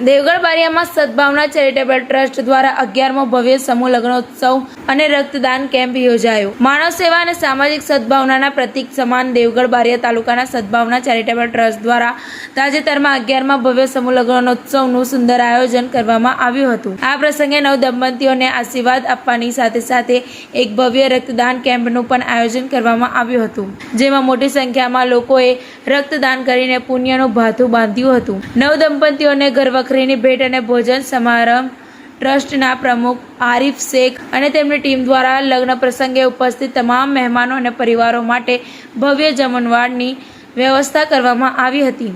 Devgadh બારિયામાં સદભાવના charitable trust દ્વારા 11મો ભવ્ય સમૂહ લગ્નોત્સવ અને રક્તદાન કેમ્પ યોજાયો। માનવ સેવા અને સામાજિક સદભાવનાના પ્રતીક સમાન દેવગઢ બારિયા તાલુકાના સદભાવના ચેરિટેબલ ટ્રસ્ટ દ્વારા તાજેતરમાં 11મા ભવ્ય સમૂહ લગ્નોત્સવનું સુંદર આયોજન કરવામાં આવ્યું હતું। આ પ્રસંગે નવ દંપતીઓને આશીર્વાદ આપવાની સાથે સાથે એક ભવ્ય રક્તદાન કેમ્પનું પણ આયોજન કરવામાં આવ્યું હતું, જેમાં મોટી સંખ્યામાં લોકોએ રક્તદાન કરીને પુણ્યનું ભાથું બાંધ્યું હતું। નવ દંપતીઓને ઘરવખરીની ભેટ અને ભોજન સમારંભ ટ્રસ્ટના પ્રમુખ આરિફ શેખ અને તેમની ટીમ દ્વારા લગ્ન પ્રસંગે ઉપસ્થિત તમામ મહેમાનો અને પરિવારો માટે ભવ્ય જમણવારની વ્યવસ્થા કરવામાં આવી હતી।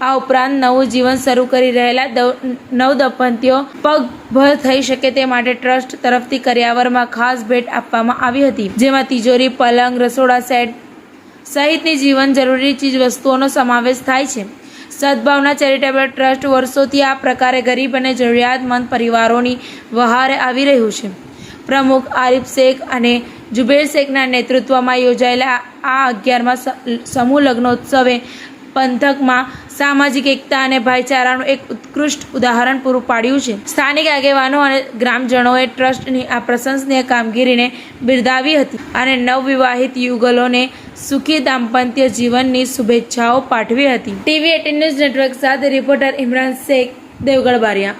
આ ઉપરાંત નવું જીવન શરૂ કરી રહેલા નવ દંપતીઓ પગભર થઈ શકે તે માટે ટ્રસ્ટ તરફથી કરિયાવરમાં ખાસ ભેટ આપવામાં આવી હતી, જેમાં તિજોરી, પલંગ, રસોડા સેટ સહિતની જીવન જરૂરી ચીજ વસ્તુઓનો સમાવેશ થાય છે। સદભાવના ચેરિટેબલ ટ્રસ્ટ વર્ષોથી આ પ્રકારે ગરીબ અને જરૂરિયાતમંદ પરિવારોની વહારે આવી રહ્યું છે। પ્રમુખ આરિફ શેખ અને જુબેર શેખના નેતૃત્વમાં યોજાયેલા આ 11મા સમૂહ લગ્નોત્સવે પંથકમાં સામાજિક એકતા અને ભાઈચારાનું એક ઉત્કૃષ્ટ ઉદાહરણ પૂરું પાડ્યું છે। સ્થાનિક આગેવાનો અને ગ્રામજનોએ ટ્રસ્ટની આ પ્રશંસનીય કામગીરીને બિરદાવી હતી અને નવવિવાહિત યુગલોને સુખી દાંપત્ય જીવનની શુભેચ્છાઓ પાઠવી હતી। TV18 ન્યૂઝ નેટવર્ક સાથે રિપોર્ટર ઇમરાન શેખ, દેવગઢ બારિયા।